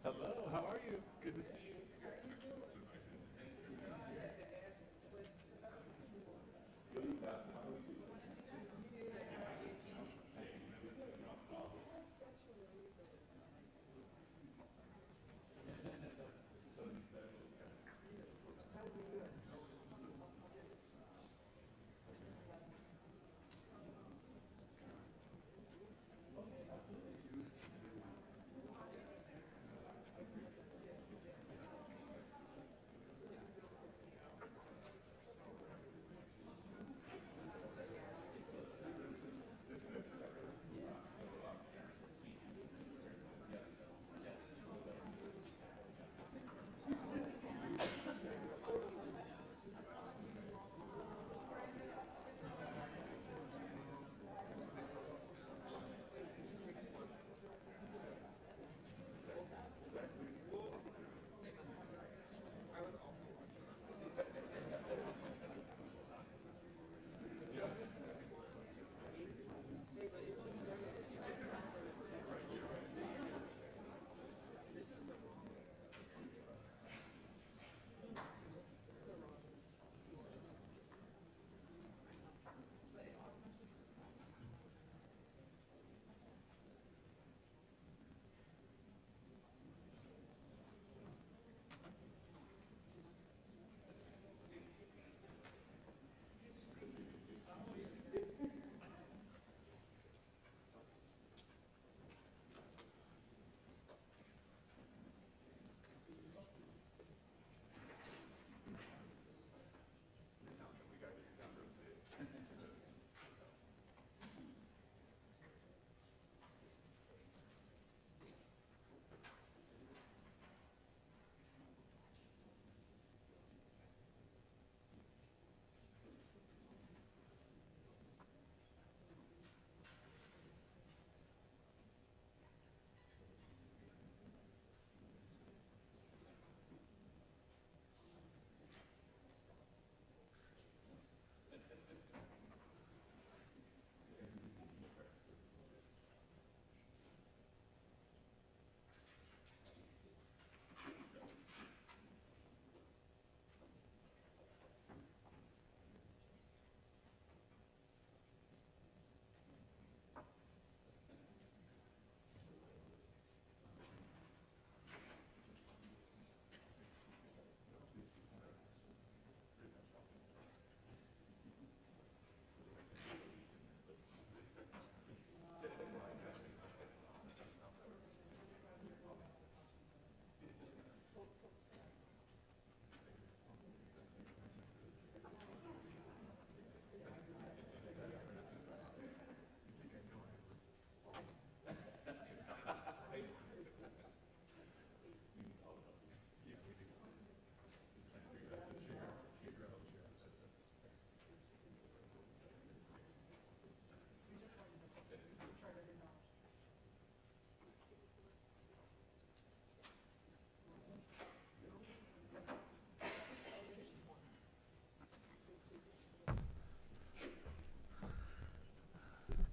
Hello, how are you? Good to see you.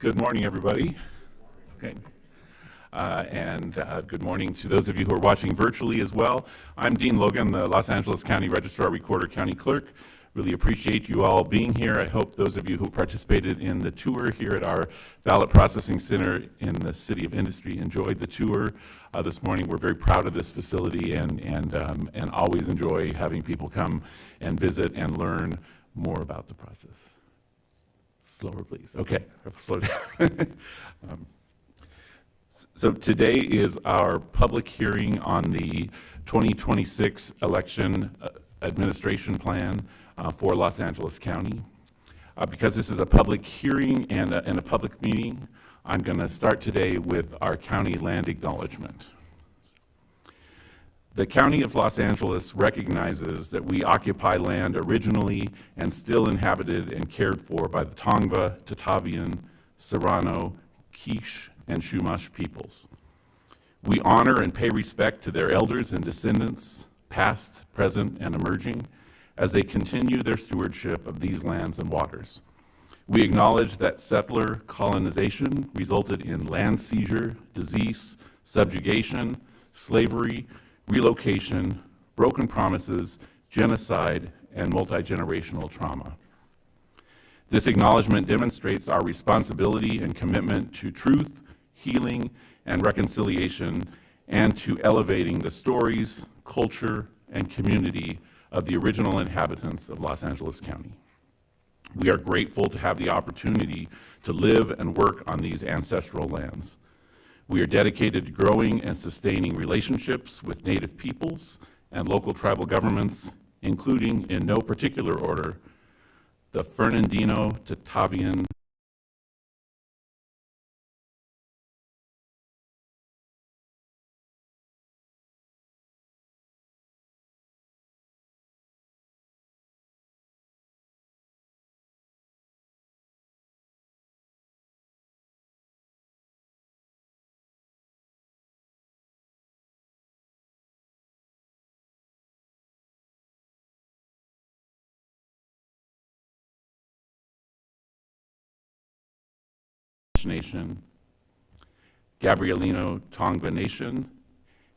Good morning, everybody. Okay. And good morning to those of you who are watching virtually as well. I'm Dean Logan, the Los Angeles County Registrar, Recorder, County Clerk. Really appreciate you all being here. I hope those of you who participated in the tour here at our ballot processing center in the City of Industry enjoyed the tour this morning. We're very proud of this facility and always enjoy having people come and visit and learn more about the process. Slower, please. Okay, I have to slow down. So today is our public hearing on the 2026 election administration plan for Los Angeles County. Because this is a public hearing and a public meeting, I'm going to start today with our county land acknowledgement. The County of Los Angeles recognizes that we occupy land originally and still inhabited and cared for by the Tongva, Tatavian, Serrano, Quiche, and Chumash peoples. We honor and pay respect to their elders and descendants, past, present, and emerging, as they continue their stewardship of these lands and waters. We acknowledge that settler colonization resulted in land seizure, disease, subjugation, slavery, relocation, broken promises, genocide, and multi-generational trauma. This acknowledgement demonstrates our responsibility and commitment to truth, healing, and reconciliation, and to elevating the stories, culture, and community of the original inhabitants of Los Angeles County. We are grateful to have the opportunity to live and work on these ancestral lands. We are dedicated to growing and sustaining relationships with Native peoples and local tribal governments, including, in no particular order, the Fernandino, Tatavian, Nation, Gabrielino Tongva Nation,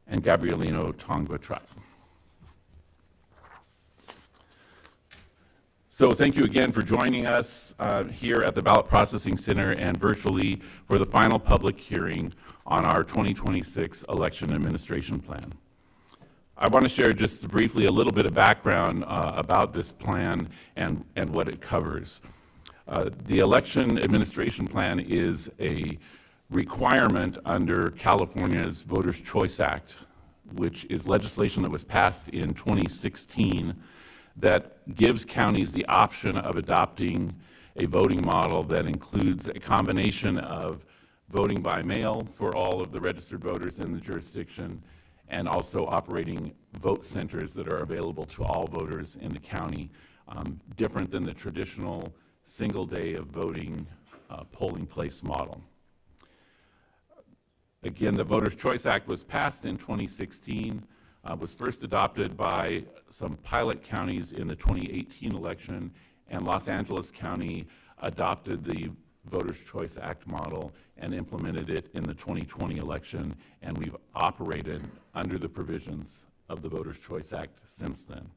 and Gabrielino Tongva Tribe. So thank you again for joining us here at the Ballot Processing Center and virtually for the final public hearing on our 2026 election administration plan. I want to share just briefly a little bit of background about this plan and what it covers. The election administration plan is a requirement under California's Voters' Choice Act, which is legislation that was passed in 2016 that gives counties the option of adopting a voting model that includes a combination of voting by mail for all of the registered voters in the jurisdiction and also operating vote centers that are available to all voters in the county, different than the traditional single day of voting polling place model. Again, the Voters' Choice Act was passed in 2016, was first adopted by some pilot counties in the 2018 election, and Los Angeles County adopted the Voters' Choice Act model and implemented it in the 2020 election, and we've operated under the provisions of the Voters' Choice Act since then.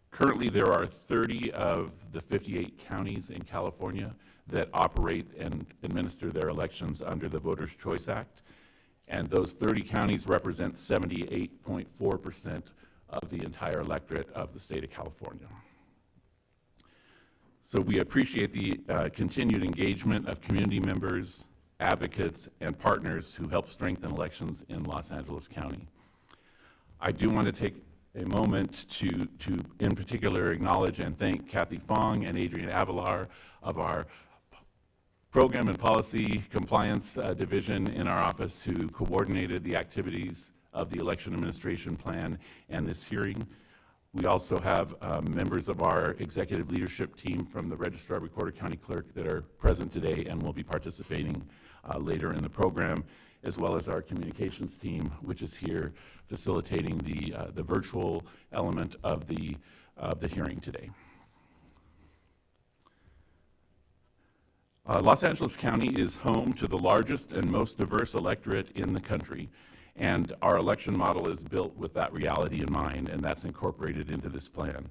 Currently, there are 30 of the 58 counties in California that operate and administer their elections under the Voters' Choice Act, and those 30 counties represent 78.4% of the entire electorate of the state of California. So we appreciate the continued engagement of community members, advocates, and partners who help strengthen elections in Los Angeles County. I do want to take a moment to in particular acknowledge and thank Kathy Fong and Adrian Avalar of our Program and Policy Compliance Division in our office who coordinated the activities of the election administration plan and this hearing. We also have members of our executive leadership team from the Registrar, Recorder, County Clerk that are present today and will be participating later in the program, as well as our communications team, which is here facilitating the virtual element of the hearing today. Los Angeles County is home to the largest and most diverse electorate in the country, and our election model is built with that reality in mind, and that's incorporated into this plan.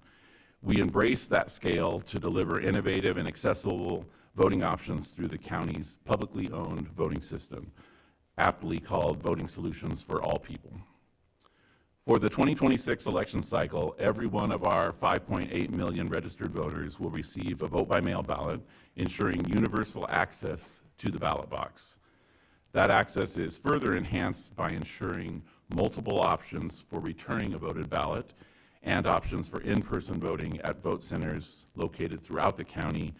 We embrace that scale to deliver innovative and accessible voting options through the county's publicly owned voting system, aptly called Voting Solutions for All People. For the 2026 election cycle, every one of our 5.8 million registered voters will receive a vote-by-mail ballot, ensuring universal access to the ballot box. That access is further enhanced by ensuring multiple options for returning a voted ballot and options for in-person voting at vote centers located throughout the county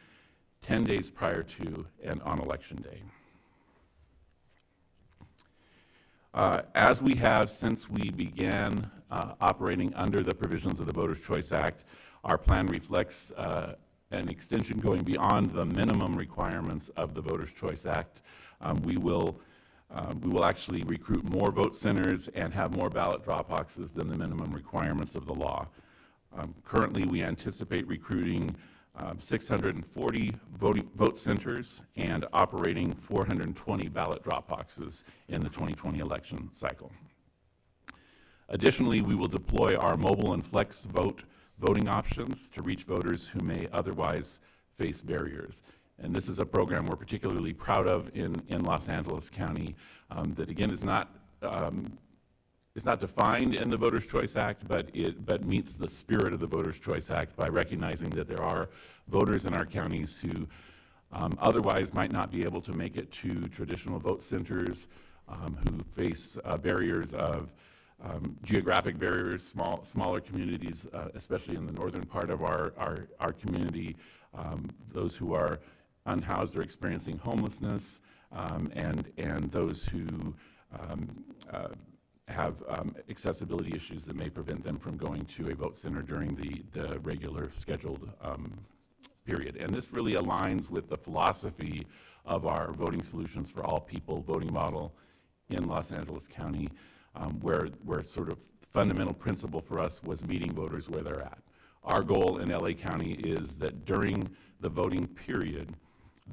10 days prior to and on Election Day. As we have since we began operating under the provisions of the Voters' Choice Act, our plan reflects an extension going beyond the minimum requirements of the Voters' Choice Act. We will actually recruit more vote centers and have more ballot drop boxes than the minimum requirements of the law. Currently, we anticipate recruiting 640 vote centers and operating 420 ballot drop boxes in the 2020 election cycle. Additionally, we will deploy our mobile and flex voting options to reach voters who may otherwise face barriers. And this is a program we're particularly proud of in Los Angeles County that, again, is not defined in the Voters' Choice Act, but meets the spirit of the Voters' Choice Act by recognizing that there are voters in our counties who otherwise might not be able to make it to traditional vote centers, who face barriers of geographic barriers, smaller communities, especially in the northern part of our community, those who are unhoused or experiencing homelessness, and those who have accessibility issues that may prevent them from going to a vote center during the regular scheduled period. And this really aligns with the philosophy of our Voting Solutions for All People voting model in Los Angeles County, where sort of fundamental principle for us was meeting voters where they're at. Our goal in LA County is that during the voting period,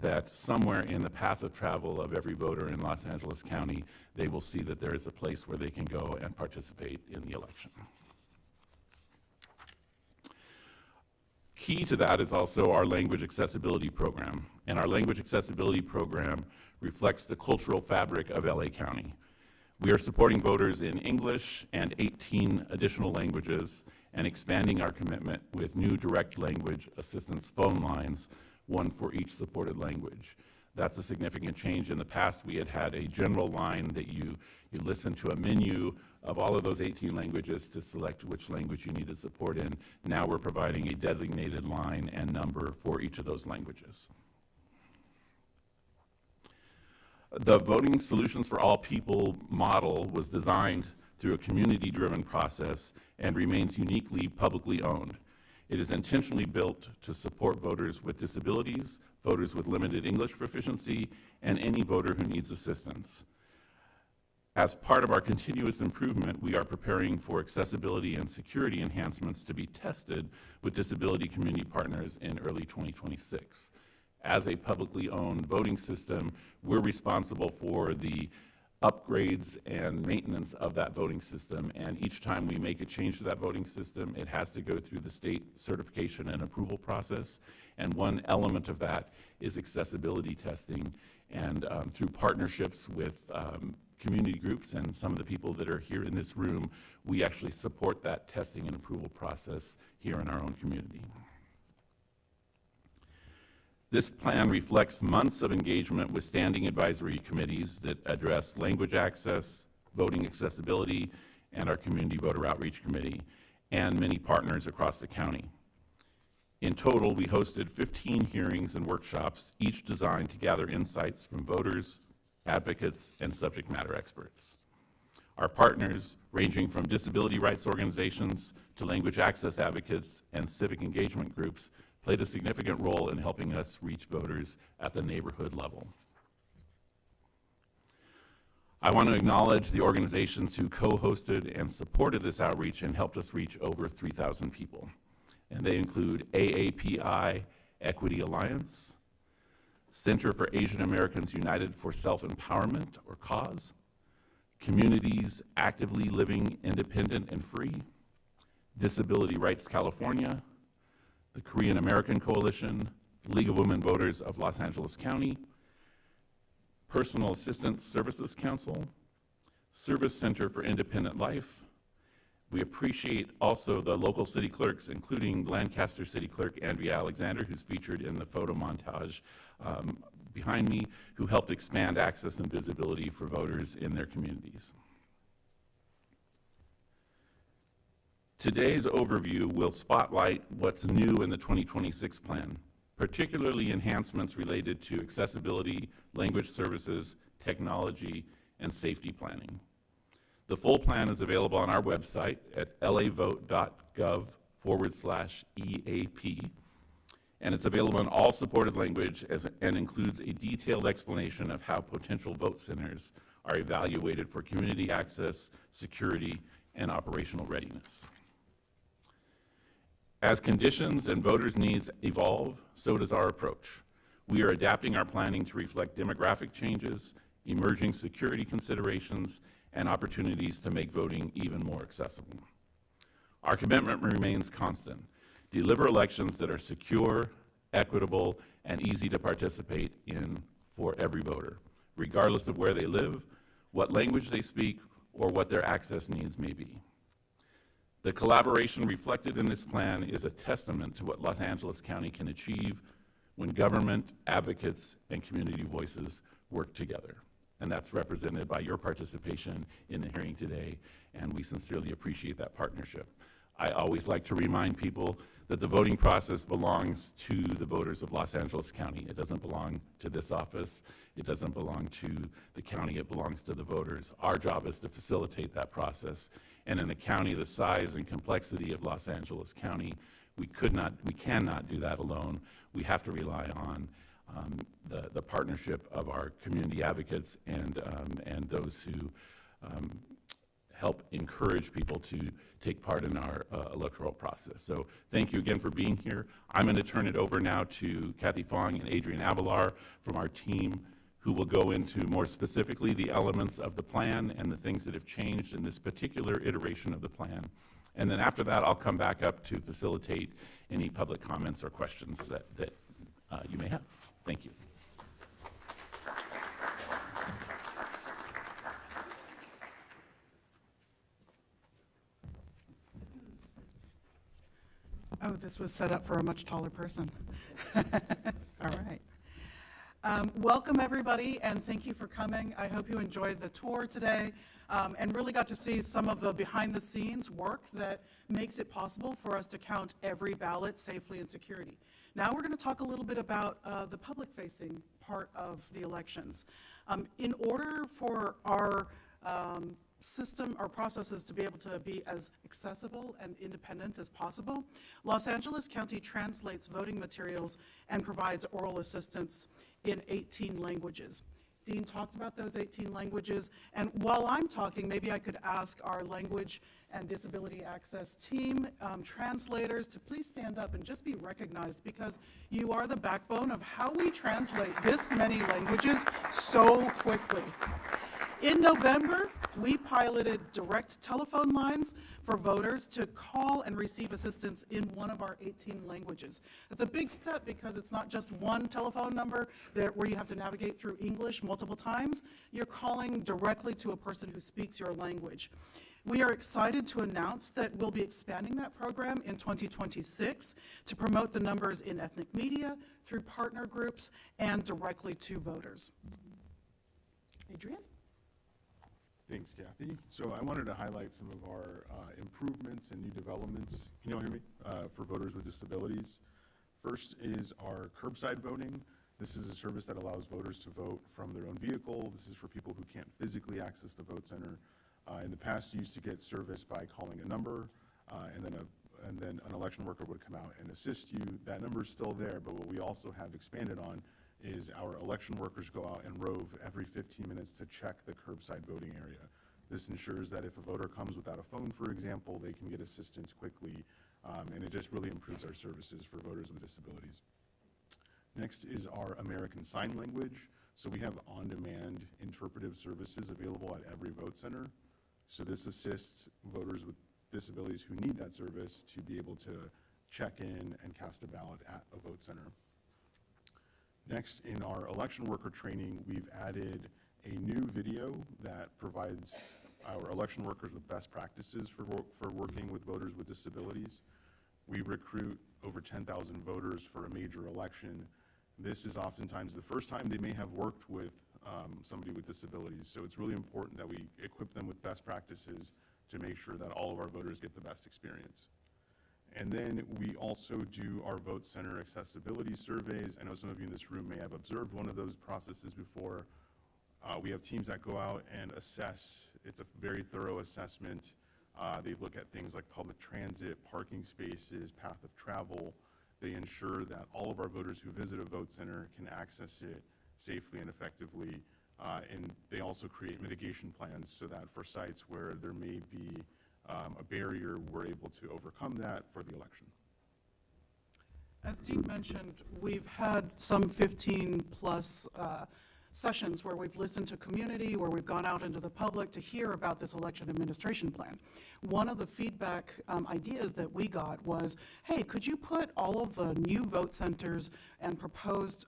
that somewhere in the path of travel of every voter in Los Angeles County, they will see that there is a place where they can go and participate in the election. Key to that is also our language accessibility program. And our language accessibility program reflects the cultural fabric of LA County. We are supporting voters in English and 18 additional languages and expanding our commitment with new direct language assistance phone lines, one for each supported language. That's a significant change. In the past, we had a general line that you listen to a menu of all of those 18 languages to select which language you needed support in. Now we're providing a designated line and number for each of those languages. The Voting Solutions for All People model was designed through a community-driven process and remains uniquely publicly owned. It is intentionally built to support voters with disabilities, voters with limited English proficiency, and any voter who needs assistance. As part of our continuous improvement, we are preparing for accessibility and security enhancements to be tested with disability community partners in early 2026. As a publicly owned voting system, we're responsible for the upgrades and maintenance of that voting system, and each time we make a change to that voting system, it has to go through the state certification and approval process, and one element of that is accessibility testing, and through partnerships with community groups and some of the people that are here in this room, we actually support that testing and approval process here in our own community. This plan reflects months of engagement with standing advisory committees that address language access, voting accessibility, and our community voter outreach committee, and many partners across the county. In total, we hosted 15 hearings and workshops, each designed to gather insights from voters, advocates, and subject matter experts. Our partners, ranging from disability rights organizations to language access advocates and civic engagement groups, played a significant role in helping us reach voters at the neighborhood level. I want to acknowledge the organizations who co-hosted and supported this outreach and helped us reach over 3,000 people. And they include AAPI Equity Alliance, Center for Asian Americans United for Self-Empowerment, or CAUSE, Communities Actively Living Independent and Free, Disability Rights California, the Korean American Coalition, the League of Women Voters of Los Angeles County, Personal Assistance Services Council, Service Center for Independent Life. We appreciate also the local city clerks, including Lancaster City Clerk Andrea Alexander, who's featured in the photo montage behind me, who helped expand access and visibility for voters in their communities. Today's overview will spotlight what's new in the 2026 plan, particularly enhancements related to accessibility, language services, technology, and safety planning. The full plan is available on our website at lavote.gov/EAP, and it's available in all supported language and includes a detailed explanation of how potential vote centers are evaluated for community access, security, and operational readiness. As conditions and voters' needs evolve, so does our approach. We are adapting our planning to reflect demographic changes, emerging security considerations, and opportunities to make voting even more accessible. Our commitment remains constant. Deliver elections that are secure, equitable, and easy to participate in for every voter, regardless of where they live, what language they speak, or what their access needs may be. The collaboration reflected in this plan is a testament to what Los Angeles County can achieve when government, advocates, and community voices work together. And that's represented by your participation in the hearing today, and we sincerely appreciate that partnership. I always like to remind people that the voting process belongs to the voters of Los Angeles County. It doesn't belong to this office. It doesn't belong to the county. It belongs to the voters. Our job is to facilitate that process. And in a county the size and complexity of Los Angeles County, we cannot do that alone. We have to rely on the partnership of our community advocates and those who help encourage people to take part in our electoral process. So thank you again for being here. I'm going to turn it over now to Kathy Fong and Adrian Avalar from our team, who will go into more specifically the elements of the plan and the things that have changed in this particular iteration of the plan. And then after that, I'll come back up to facilitate any public comments or questions that you may have. Thank you. Oh, this was set up for a much taller person. All right. Welcome, everybody, and thank you for coming. I hope you enjoyed the tour today and really got to see some of the behind-the-scenes work that makes it possible for us to count every ballot safely and security. Now we're going to talk a little bit about the public-facing part of the elections. In order for our system, our processes to be able to be as accessible and independent as possible, Los Angeles County translates voting materials and provides oral assistance in 18 languages. Dean talked about those 18 languages, and while I'm talking, maybe I could ask our language and disability access team, translators, to please stand up and just be recognized, because you are the backbone of how we translate this many languages so quickly. In November, we piloted direct telephone lines for voters to call and receive assistance in one of our 18 languages. It's a big step because it's not just one telephone number where you have to navigate through English multiple times. You're calling directly to a person who speaks your language. We are excited to announce that we'll be expanding that program in 2026 to promote the numbers in ethnic media, through partner groups, and directly to voters. Adrian? Thanks, Kathy. So I wanted to highlight some of our improvements and new developments, can you all hear me, for voters with disabilities. First is our curbside voting. This is a service that allows voters to vote from their own vehicle. This is for people who can't physically access the vote center. In the past, you used to get service by calling a number, and then an election worker would come out and assist you. That number is still there, but what we also have expanded on is our election workers go out and rove every 15 minutes to check the curbside voting area. This ensures that if a voter comes without a phone, for example, they can get assistance quickly, and it just really improves our services for voters with disabilities. Next is our American Sign Language. So we have on-demand interpretive services available at every vote center. So this assists voters with disabilities who need that service to be able to check in and cast a ballot at a vote center. Next, in our election worker training, we've added a new video that provides our election workers with best practices for working with voters with disabilities. We recruit over 10,000 voters for a major election. This is oftentimes the first time they may have worked with somebody with disabilities. So it's really important that we equip them with best practices to make sure that all of our voters get the best experience. And then we also do our vote center accessibility surveys. I know some of you in this room may have observed one of those processes before. We have teams that go out and assess. It's a very thorough assessment. They look at things like public transit, parking spaces, path of travel. They ensure that all of our voters who visit a vote center can access it safely and effectively. And they also create mitigation plans so that for sites where there may be a barrier, we're able to overcome that for the election. As Dean mentioned, we've had some 15-plus sessions where we've listened to community, where we've gone out into the public to hear about this election administration plan. One of the feedback ideas that we got was, hey, could you put all of the new vote centers and proposed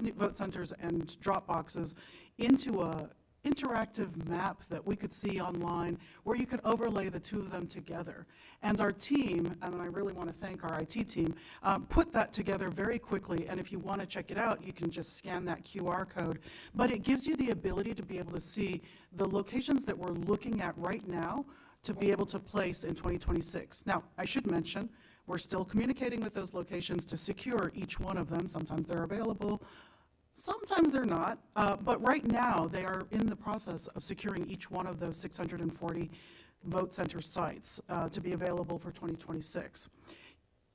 new vote centers and drop boxes into a interactive map that we could see online where you could overlay the two of them together. And our team, and I really want to thank our IT team, put that together very quickly. And if you want to check it out, you can just scan that QR code. But it gives you the ability to be able to see the locations that we're looking at right now to be able to place in 2026. Now, I should mention, we're still communicating with those locations to secure each one of them. Sometimes they're available, sometimes they're not, but right now they are in the process of securing each one of those 640 vote center sites to be available for 2026.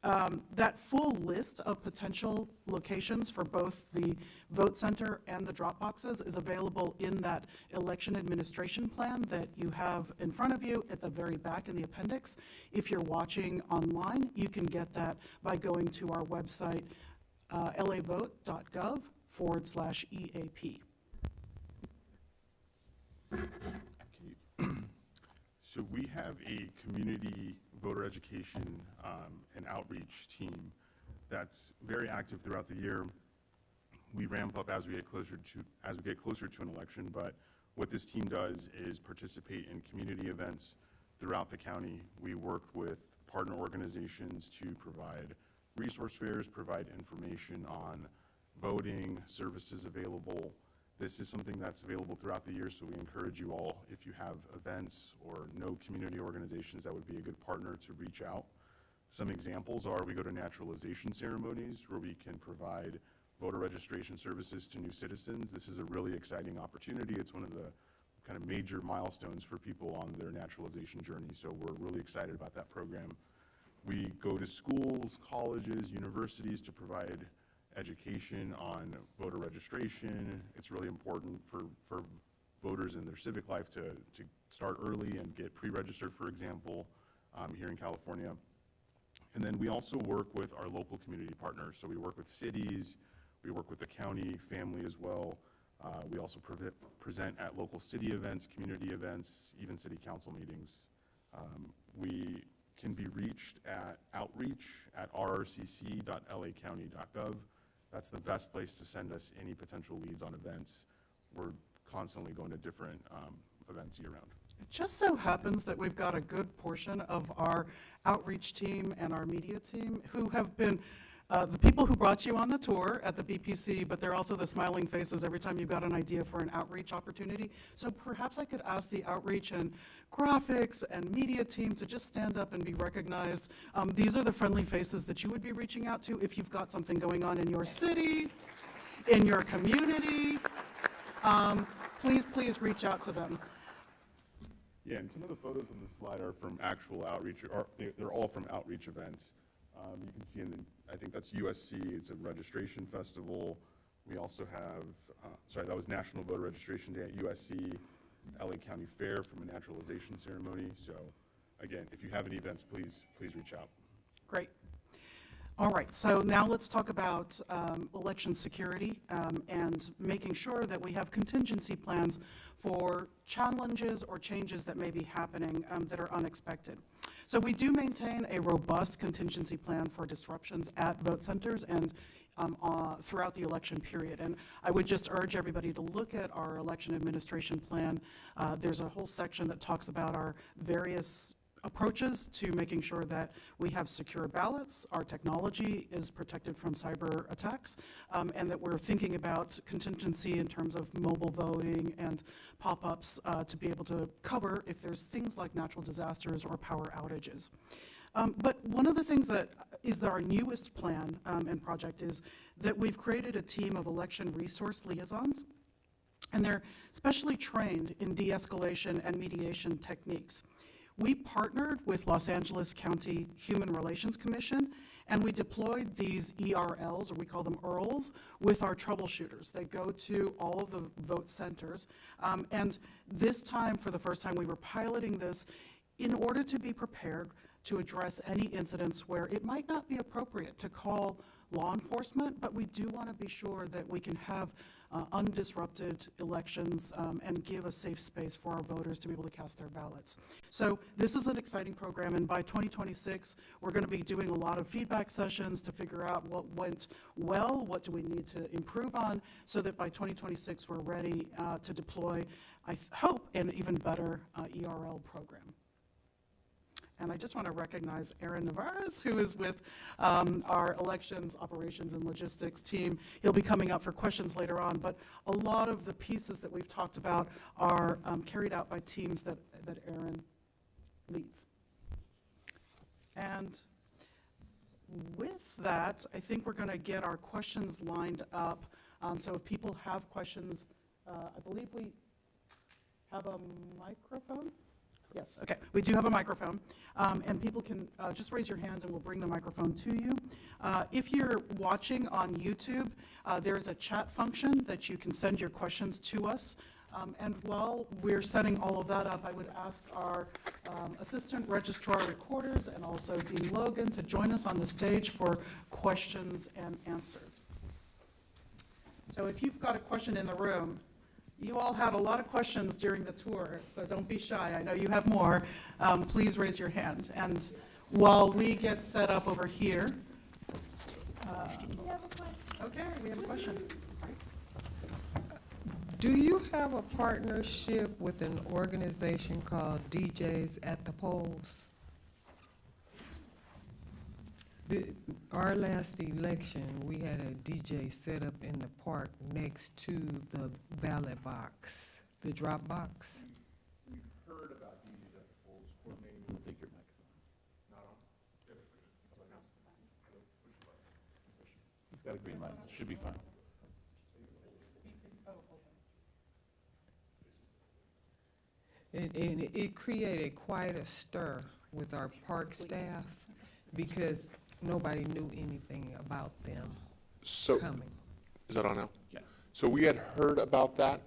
That full list of potential locations for both the vote center and the drop boxes is available in that election administration plan that you have in front of you at the very back in the appendix. If you're watching online, you can get that by going to our website, lavote.gov/EAP. Okay. So we have a community voter education and outreach team that's very active throughout the year. We ramp up as we get closer to an election, but what this team does is participate in community events throughout the county. We work with partner organizations to provide resource fairs, provide information on voting, services available. This is something that's available throughout the year, so we encourage you all, if you have events or know community organizations, that would be a good partner to reach out. Some examples are we go to naturalization ceremonies where we can provide voter registration services to new citizens. This is a really exciting opportunity. It's one of the kind of major milestones for people on their naturalization journey, so we're really excited about that program. We go to schools, colleges, universities to provide education on voter registration. It's really important for voters in their civic life to start early and get pre-registered, for example, here in California. And then we also work with our local community partners. So we work with cities, we work with the county family as well. We also present at local city events, community events, even city council meetings. We can be reached at outreach@rrcc.lacounty.gov. That's the best place to send us any potential leads on events. We're constantly going to different events year-round. It just so happens that we've got a good portion of our outreach team and our media team who have been the people who brought you on the tour at the BPC, but they're also the smiling faces every time you've got an idea for an outreach opportunity. So perhaps I could ask the outreach and graphics and media team to just stand up and be recognized. These are the friendly faces that you would be reaching out to if you've got something going on in your city, in your community. Please reach out to them. Yeah, and some of the photos on the slide are from actual outreach, or they're all from outreach events. You can see I think that's USC, it's a registration festival. We also have, that was National Voter Registration Day at USC, LA County Fair from a naturalization ceremony. So again, if you have any events, please reach out. Great. All right, so now let's talk about election security and making sure that we have contingency plans for challenges or changes that may be happening that are unexpected. So we do maintain a robust contingency plan for disruptions at vote centers and throughout the election period. And I would just urge everybody to look at our election administration plan. There's a whole section that talks about our various approaches to making sure that we have secure ballots, our technology is protected from cyber attacks, and that we're thinking about contingency in terms of mobile voting and pop-ups to be able to cover if there's things like natural disasters or power outages. But one of the things that is our newest plan and project is that we've created a team of election resource liaisons, and they're specially trained in de-escalation and mediation techniques. We partnered with Los Angeles County Human Relations Commission, and we deployed these ERLs, or we call them ERLs, with our troubleshooters. They go to all of the vote centers, and this time, for the first time, we were piloting this in order to be prepared to address any incidents where it might not be appropriate to call law enforcement, but we do want to be sure that we can have undisrupted elections and give a safe space for our voters to be able to cast their ballots. So this is an exciting program, and by 2026, we're going to be doing a lot of feedback sessions to figure out what went well, what do we need to improve on, so that by 2026, we're ready to deploy, I hope, an even better ERL program. And I just want to recognize Aaron Navarez, who is with our elections, operations, and logistics team. He'll be coming up for questions later on, but a lot of the pieces that we've talked about are carried out by teams that Aaron leads. And with that, I think we're going to get our questions lined up. So if people have questions, I believe we have a microphone. Yes, okay, we do have a microphone, and people can just raise your hands and we'll bring the microphone to you. If you're watching on YouTube, there is a chat function that you can send your questions to us. And while we're setting all of that up, I would ask our Assistant Registrar Recorders and also Dean Logan to join us on the stage for questions and answers. So if you've got a question in the room, you all had a lot of questions during the tour, so don't be shy. I know you have more. Please raise your hand. And while we get set up over here. We have a question. Okay, we have a question. Do you have a partnership with an organization called DJs at the Polls? Our last election, we had a DJ set up in the park next to the ballot box, the drop box. We've heard about DJs at the polls coordinating. I think your mic is on. Not on? It's got a green light. Should be fine. And it created quite a stir with our park staff because nobody knew anything about them So, coming. is that on now? Yeah. So we had heard about that.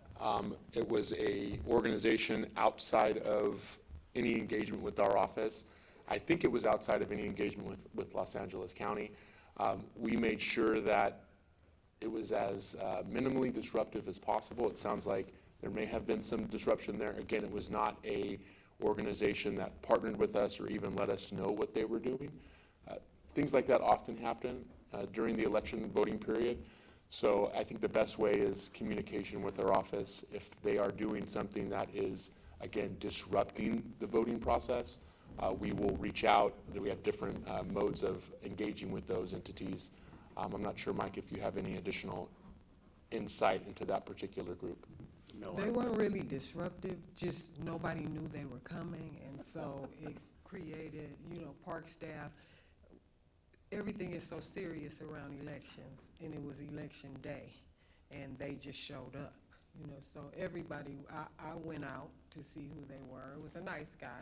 It was a organization outside of any engagement with our office. I think it was outside of any engagement with Los Angeles County. We made sure that it was as minimally disruptive as possible. It sounds like there may have been some disruption there. Again, it was not a organization that partnered with us or even let us know what they were doing. Things like that often happen during the election voting period. So I think the best way is communication with our office. If they are doing something that is, again, disrupting the voting process, we will reach out. We have different modes of engaging with those entities. I'm not sure, Mike, if you have any additional insight into that particular group. They weren't really disruptive, just nobody knew they were coming, and so it created, park staff. Everything is so serious around elections, and it was election day, and they just showed up, so everybody, I went out to see who they were. It was a nice guy.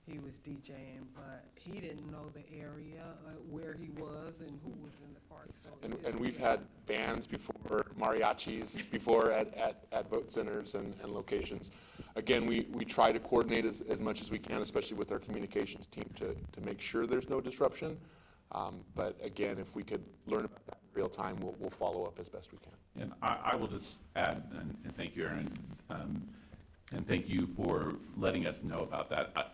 He was DJing, but he didn't know the area, where he was and who was in the park. So And we've had bands before, mariachis before at vote centers and locations. Again, we try to coordinate as much as we can, especially with our communications team, to make sure there's no disruption. But again, if we could learn about that in real time, we'll follow up as best we can. And I will just add, and thank you, Aaron, and thank you for letting us know about that.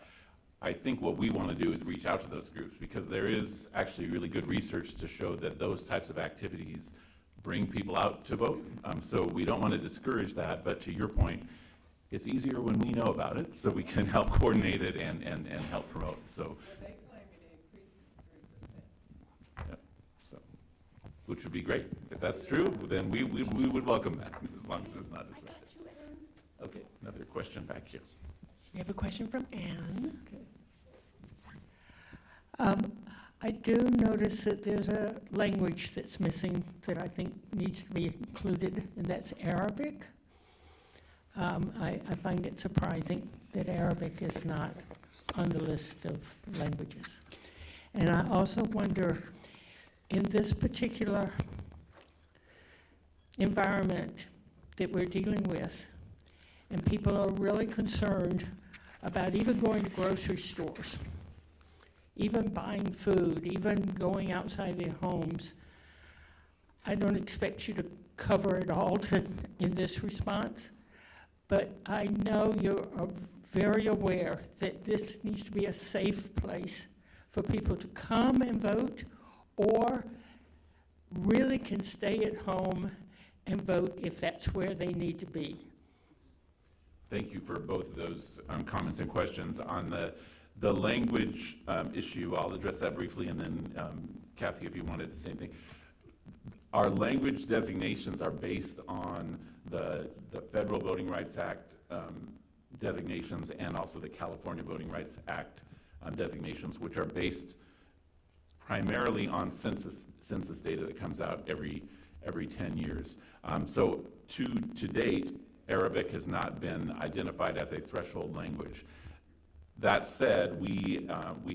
I think what we want to do is reach out to those groups, because there is actually really good research to show that those types of activities bring people out to vote. So we don't want to discourage that, but to your point, it's easier when we know about it, so we can help coordinate it and help promote, so. They claim it increases 3%. Yep, so, which would be great. If that's true, then we would welcome that, as long as it's not disruptive. Okay, another question back here. We have a question from Anne. Okay. I do notice that there's a language that's missing that I think needs to be included, and that's Arabic. I find it surprising that Arabic is not on the list of languages. And I also wonder, in this particular environment that we're dealing with, and people are really concerned about even going to grocery stores, even buying food, even going outside their homes. I don't expect you to cover it all in this response, but I know you're very aware that this needs to be a safe place for people to come and vote, or really can stay at home and vote if that's where they need to be. Thank you for both of those comments and questions. On the language issue, I'll address that briefly, and then Kathy, if you wanted to say anything. Our language designations are based on the Federal Voting Rights Act designations and also the California Voting Rights Act designations, which are based primarily on census data that comes out every 10 years. So to date, Arabic has not been identified as a threshold language. That said, we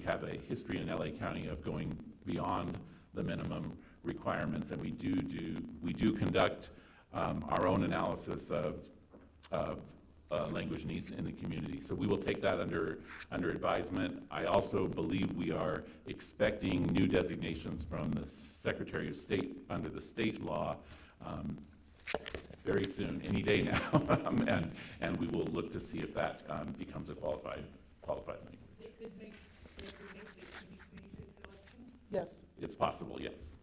have a history in LA County of going beyond the minimum requirements, and we do conduct our own analysis of language needs in the community. So we will take that under advisement. I also believe we are expecting new designations from the Secretary of State under the state law very soon, any day now, and we will look to see if that becomes a qualified language. Yes. It's possible, yes.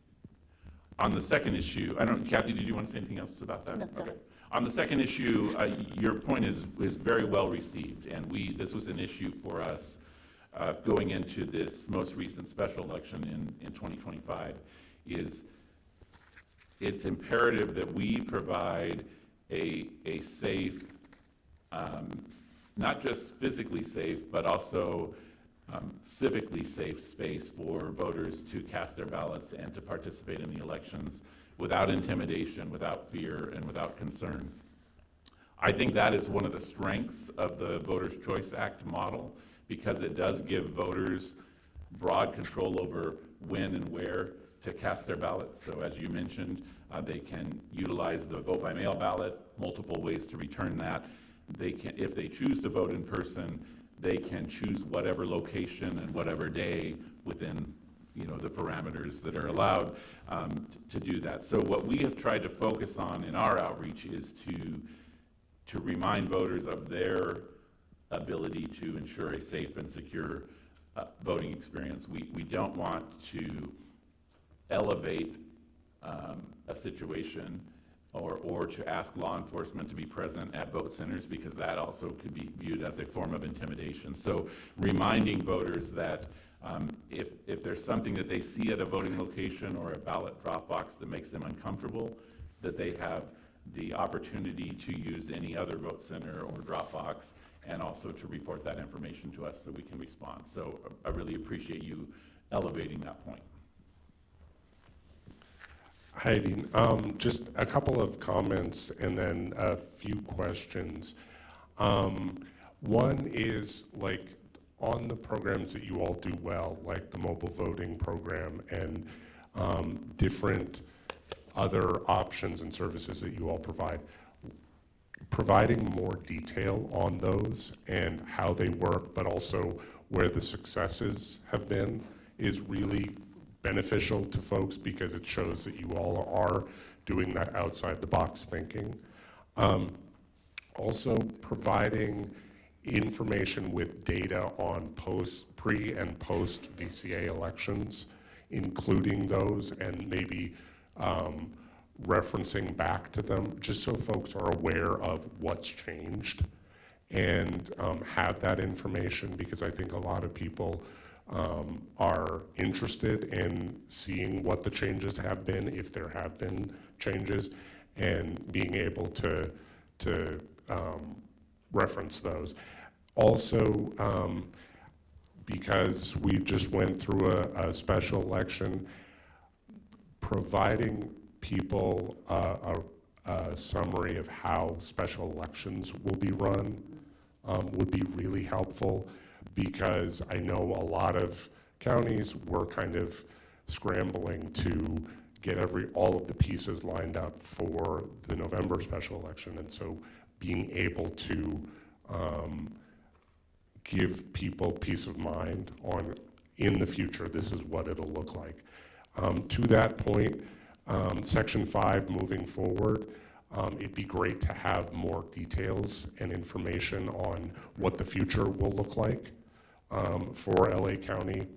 On the second issue, I don't, Kathy, did you want to say anything else about that? No, go ahead. On the second issue, your point is very well received, and this was an issue for us going into this most recent special election in 2025, it's imperative that we provide a safe, not just physically safe, but also civically safe space for voters to cast their ballots and to participate in the elections without intimidation, without fear, and without concern. I think that is one of the strengths of the Voters' Choice Act model, because it does give voters broad control over when and where to cast their ballots. So as you mentioned, they can utilize the vote by mail ballot, multiple ways to return that. They can, if they choose to vote in person, they can choose whatever location and whatever day within the parameters that are allowed to do that. So what we have tried to focus on in our outreach is to remind voters of their ability to ensure a safe and secure voting experience. We don't want to elevate a situation or to ask law enforcement to be present at vote centers, because that also could be viewed as a form of intimidation. So reminding voters that if there's something that they see at a voting location or a ballot drop box that makes them uncomfortable, that they have the opportunity to use any other vote center or drop box, and also to report that information to us so we can respond. So I really appreciate you elevating that point. Hi, Dean. Just a couple of comments and then a few questions. One is, like, on the programs that you all do well, like the mobile voting program and different other options and services that you all provide, providing more detail on those and how they work, but also where the successes have been, is really beneficial to folks, because it shows that you all are doing that outside the box thinking. Also providing information with data on pre and post VCA elections, including those, and maybe referencing back to them, just so folks are aware of what's changed and have that information, because I think a lot of people are interested in seeing what the changes have been, if there have been changes, and being able to reference those. Also, because we just went through a special election, providing people a summary of how special elections will be run would be really helpful, because I know a lot of counties were kind of scrambling to get all of the pieces lined up for the November special election, and so being able to give people peace of mind on, in the future, this is what it'll look like. To that point, Section 5 moving forward, it'd be great to have more details and information on what the future will look like for LA County,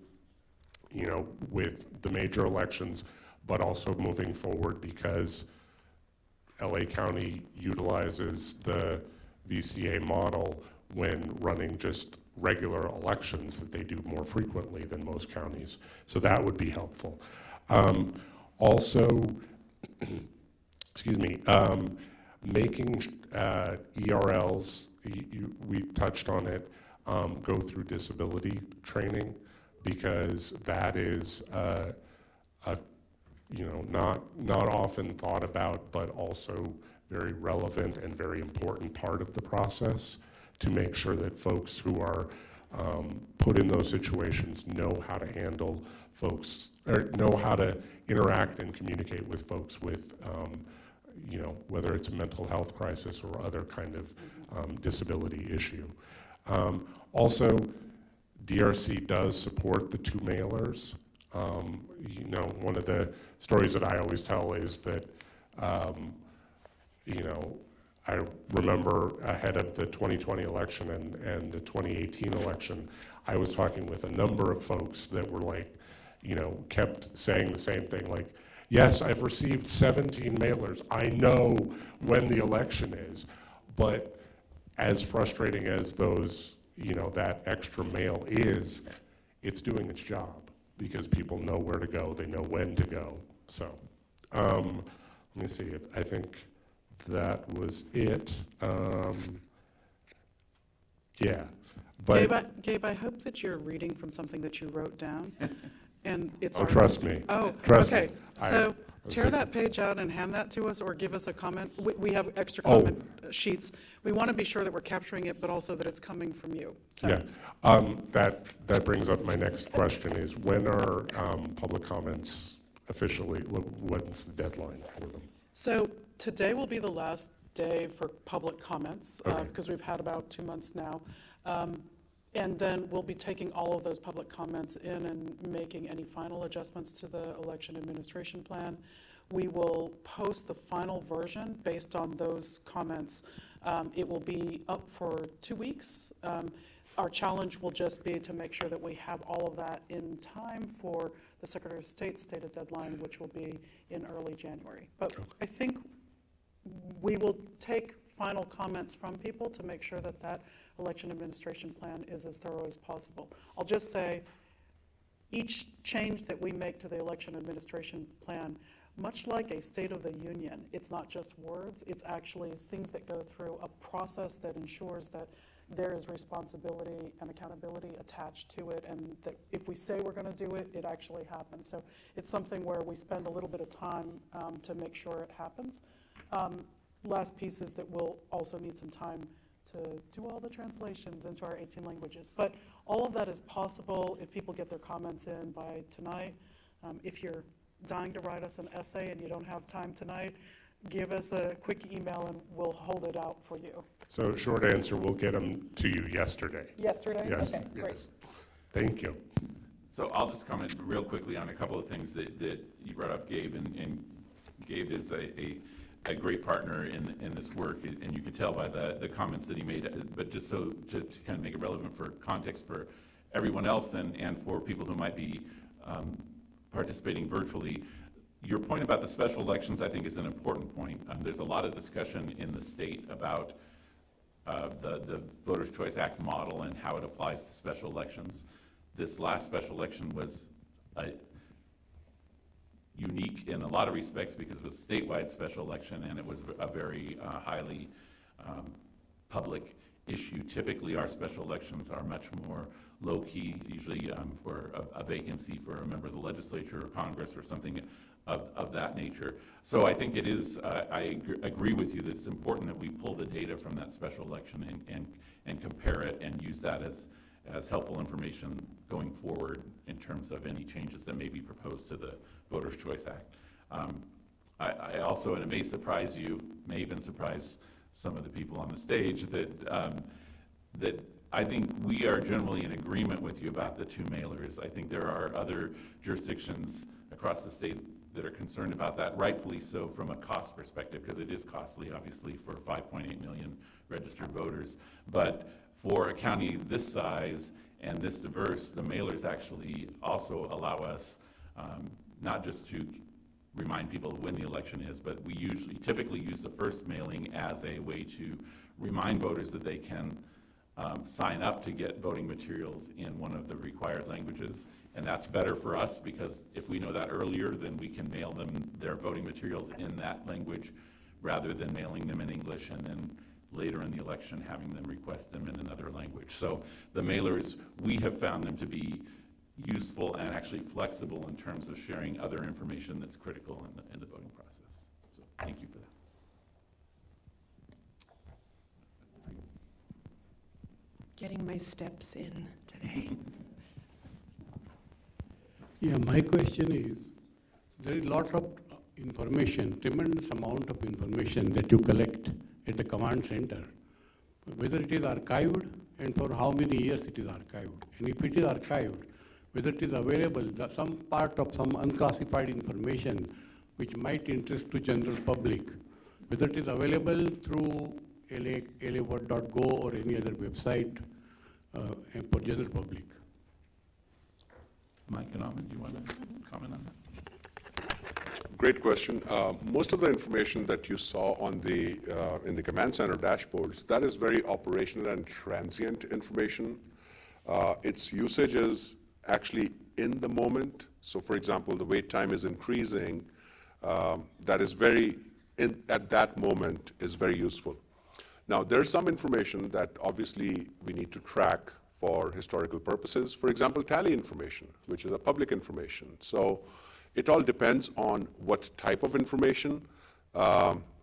you know, with the major elections, but also moving forward, because LA County utilizes the VCA model when running just regular elections that they do more frequently than most counties. So that would be helpful. Also, excuse me, making ERLs, we touched on it, go through disability training, because that is you know, not often thought about, but also very relevant and very important part of the process, to make sure that folks who are put in those situations know how to handle folks, or know how to interact and communicate with folks with, you know, whether it's a mental health crisis or other kind of disability issue. Also, DRC does support the 2 mailers. You know, one of the stories that I always tell is that, you know, I remember ahead of the 2020 election and the 2018 election, I was talking with a number of folks that were like, you know, kept saying the same thing, like, yes, I've received 17 mailers. I know when the election is, but as frustrating as those, you know, that extra mail is, it's doing its job, because people know where to go, they know when to go. So, let me see, I think that was it. Yeah, but Gabe, I hope that you're reading from something that you wrote down, and it's. oh, trust me. Oh, Trust okay. me. So was tear like- that page out and hand that to us, or give us a comment. We have extra Oh. comment sheets. We want to be sure that we're capturing it, but also that it's coming from you. So, Yeah, that brings up my next question, is when are public comments officially, when's the deadline for them? So today will be the last day for public comments, Okay. because we've had about 2 months now. And then we'll be taking all of those public comments in and making any final adjustments to the election administration plan. We will post the final version based on those comments. It will be up for 2 weeks. Our challenge will just be to make sure that we have all of that in time for the Secretary of State's stated deadline, which will be in early January. But I think we will take final comments from people to make sure that that election administration plan is as thorough as possible. I'll just say, each change that we make to the election administration plan, much like a State of the Union, it's not just words, it's actually things that go through a process that ensures that there is responsibility and accountability attached to it, and that if we say we're going to do it, it actually happens. So it's something where we spend a little bit of time to make sure it happens. Last piece is that we'll also need some time to do all the translations into our 18 languages. But all of that is possible if people get their comments in by tonight. If you're dying to write us an essay and you don't have time tonight, give us a quick email and we'll hold it out for you. So short answer, we'll get them to you yesterday. Yesterday? Yes, Okay, great. yes. Thank you. So I'll just comment real quickly on a couple of things that you brought up, Gabe, and Gabe is a great partner in this work, and you can tell by the comments that he made, but just so to kind of make it relevant for context for everyone else and for people who might be participating virtually, your point about the special elections, I think, is an important point. There's a lot of discussion in the state about the Voters' Choice Act model and how it applies to special elections. This last special election was unique in a lot of respects because it was a statewide special election and it was a very highly public issue. Typically, our special elections are much more low-key, usually for a vacancy for a member of the legislature or Congress or something of that nature. So I think it is, I agree with you that it's important that we pull the data from that special election and compare it and use that as helpful information going forward in terms of any changes that may be proposed to the Voters' Choice Act. I also, and it may surprise you, may even surprise some of the people on the stage, that I think we are generally in agreement with you about the two mailers. I think there are other jurisdictions across the state that are concerned about that, rightfully so from a cost perspective, because it is costly, obviously, for 5.8 million registered voters. But for a county this size and this diverse, the mailers actually also allow us not just to remind people when the election is, but we typically use the first mailing as a way to remind voters that they can sign up to get voting materials in one of the required languages. And that's better for us because if we know that earlier, then we can mail them their voting materials in that language rather than mailing them in English and then later in the election having them request them in another language. So the mailers, we have found them to be useful and actually flexible in terms of sharing other information that's critical in the voting process. So thank you for that. Getting my steps in today. Yeah, my question is, there is a lot of information, tremendous amount of information that you collect at the command center, whether it is archived and for how many years it is archived. And if it is archived, whether it is available, some part of some unclassified information which might interest to general public, whether it is available through la.gov or any other website for general public. Mike and Ahmed, do you want to comment on that? Great question. Most of the information that you saw on the in the command center dashboards, that is very operational and transient information. Its usage is actually in the moment. So for example, the wait time is increasing. That is at that moment is very useful. Now, there's some information that obviously we need to track for historical purposes. For example, tally information, which is a public information. So it all depends on what type of information,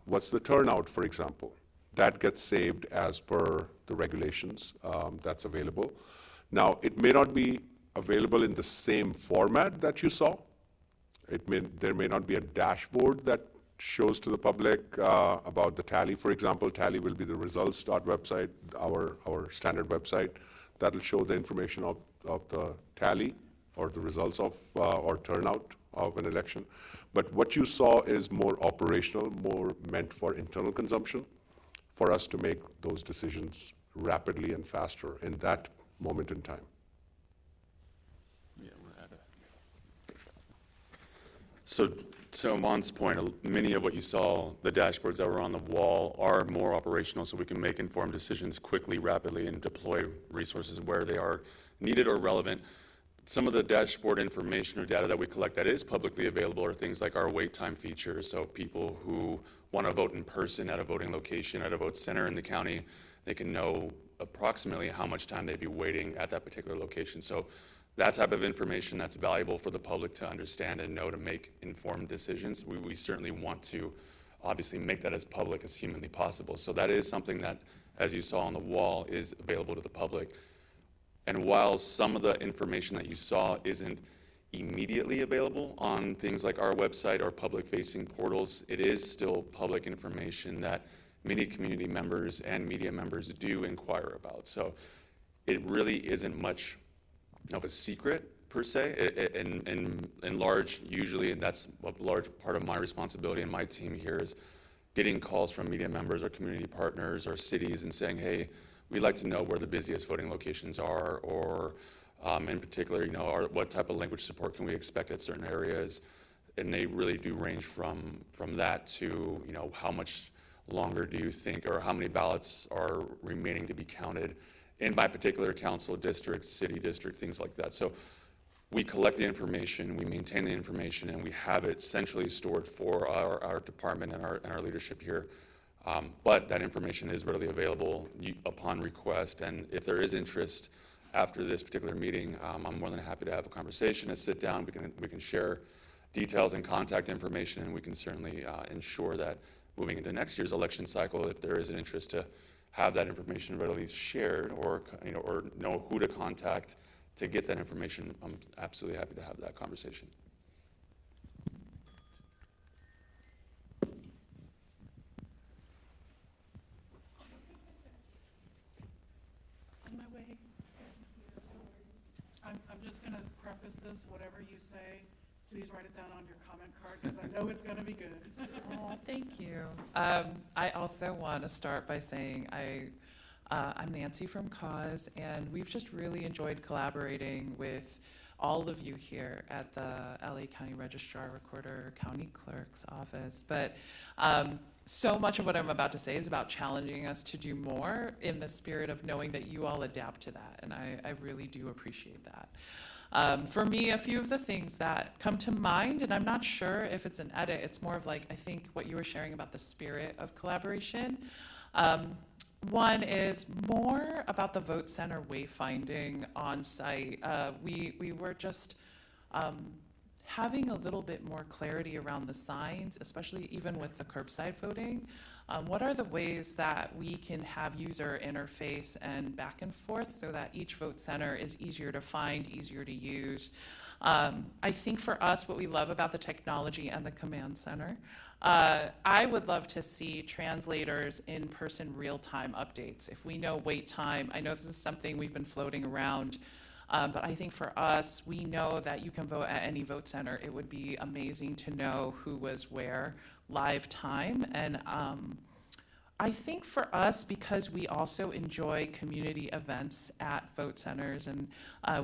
what's the turnout, for example. That gets saved as per the regulations that's available. Now, it may not be available in the same format that you saw. There may not be a dashboard that shows to the public about the tally. For example, tally will be the results.website, our standard website. That will show the information of the tally or the results of or turnout of an election. But what you saw is more operational, more meant for internal consumption, for us to make those decisions rapidly and faster in that moment in time. Yeah, we're at So to Aman's point, many of what you saw, the dashboards that were on the wall, are more operational so we can make informed decisions quickly, rapidly, and deploy resources where they are needed or relevant. Some of the dashboard information or data that we collect that is publicly available are things like our wait time features. So people who want to vote in person at a voting location, at a vote center in the county, they can know approximately how much time they'd be waiting at that particular location. So that type of information that's valuable for the public to understand and know to make informed decisions. We certainly want to obviously make that as public as humanly possible. So that is something that, as you saw on the wall, is available to the public. And while some of the information that you saw isn't immediately available on things like our website or public-facing portals, it is still public information that many community members and media members do inquire about. So it really isn't much of a secret per se. In large, usually, and that's a large part of my responsibility and my team here, is getting calls from media members or community partners or cities and saying, hey, we'd like to know where the busiest voting locations are, or in particular, what type of language support can we expect at certain areas. And they really do range from that to, how much longer do you think, or how many ballots are remaining to be counted in my particular council district, city district, things like that. So we collect the information, we maintain the information, and we have it centrally stored for our department and our leadership here. But that information is readily available upon request, and if there is interest after this particular meeting, I'm more than happy to have a conversation, a sit down. We can share details and contact information, and we can certainly ensure that moving into next year's election cycle, if there is an interest to have that information readily shared, or or know who to contact to get that information, I'm absolutely happy to have that conversation. On my way. I'm just going to preface this, whatever you say, please write it down on your comment card, because I know it's going to be good. Oh, thank you. I also want to start by saying I'm Nancy from Cause, and we've just really enjoyed collaborating with all of you here at the LA County Registrar, Recorder, County Clerk's office. But so much of what I'm about to say is about challenging us to do more in the spirit of knowing that you all adapt to that, and I really do appreciate that. For me, a few of the things that come to mind, and I'm not sure if it's an edit, it's more of like, I think what you were sharing about the spirit of collaboration. One is more about the vote center wayfinding on site. We were just having a little bit more clarity around the signs, especially even with the curbside voting. What are the ways that we can have user interface and back and forth so that each vote center is easier to find, easier to use? I think for us, what we love about the technology and the command center, I would love to see translators in-person real-time updates. If we know wait time, I know this is something we've been floating around, but I think for us, we know that you can vote at any vote center. It would be amazing to know who was where, live time. And I think for us, because we also enjoy community events at vote centers, and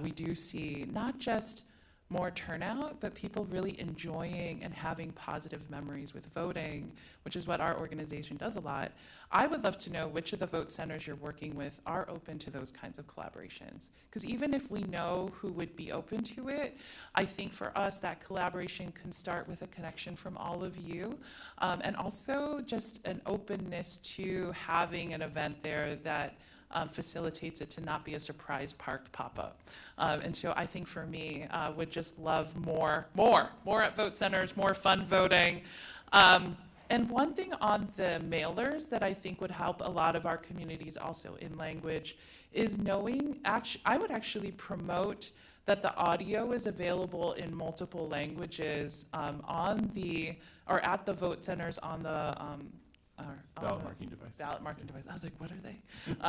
we do see not just more turnout, but people really enjoying and having positive memories with voting, which is what our organization does a lot. I would love to know which of the vote centers you're working with are open to those kinds of collaborations. Because even if we know who would be open to it, I think for us that collaboration can start with a connection from all of you, and also just an openness to having an event there that facilitates it to not be a surprise park pop-up. And so I think for me, would just love more at vote centers, more fun voting. And one thing on the mailers that I think would help a lot of our communities also in language is knowing, I would actually promote that the audio is available in multiple languages on the, or at the vote centers on the, Ballot marking devices. Ballot marking devices. I was like, what are they?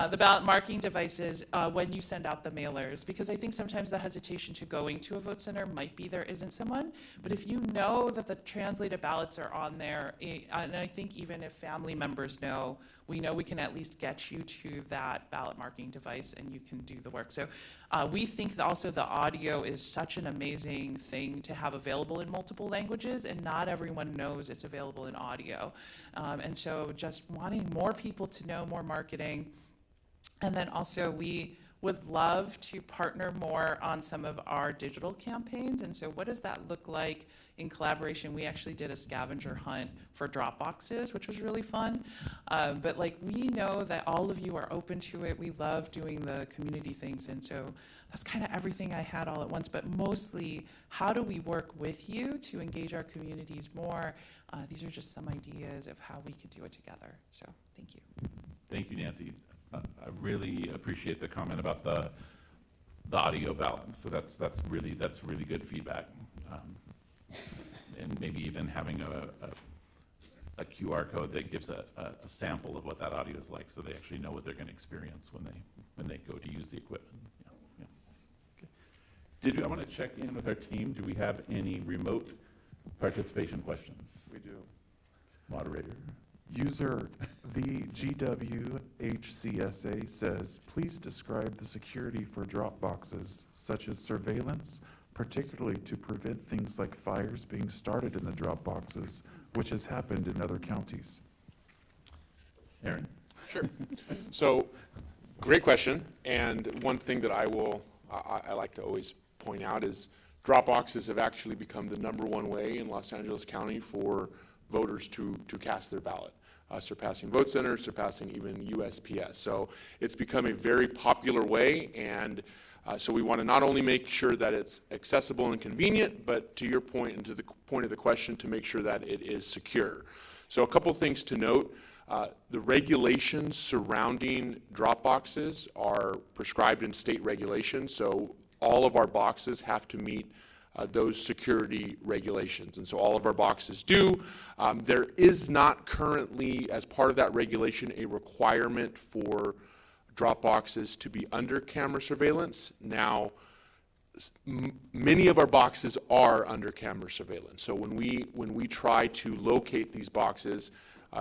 The ballot marking devices when you send out the mailers, because I think sometimes the hesitation to going to a vote center might be there isn't someone, but if you know that the translated ballots are on there, and I think even if family members know, we know we can at least get you to that ballot marking device and you can do the work. So we think that also the audio is such an amazing thing to have available in multiple languages, and not everyone knows it's available in audio. And so just wanting more people to know, more marketing. And then also we would love to partner more on some of our digital campaigns. And so what does that look like in collaboration? We actually did a scavenger hunt for drop boxes, which was really fun. But like, we know that all of you are open to it. We love doing the community things. And so that's kind of everything I had all at once, but mostly how do we work with you to engage our communities more? These are just some ideas of how we could do it together. So thank you. Thank you, Nancy. I really appreciate the comment about the audio balance. So that's really good feedback. And maybe even having a QR code that gives a sample of what that audio is like, so they actually know what they're going to experience when they go to use the equipment. Yeah. Okay. I want to check in with our team. Do we have any remote participation questions? We do. Moderator. User VGWHCSA says, please describe the security for drop boxes, such as surveillance, particularly to prevent things like fires being started in the drop boxes, which has happened in other counties. Aaron? Sure. So, great question. And one thing that I like to always point out is drop boxes have actually become the #1 way in Los Angeles County for voters to cast their ballot, surpassing vote centers, surpassing even USPS. So it's become a very popular way, and so we want to not only make sure that it's accessible and convenient, but to your point and to the point of the question, to make sure that it is secure. So a couple things to note. The regulations surrounding drop boxes are prescribed in state regulations, so all of our boxes have to meet those security regulations, and so all of our boxes do. There is not currently, as part of that regulation, a requirement for drop boxes to be under camera surveillance. Now, many of our boxes are under camera surveillance, so when we try to locate these boxes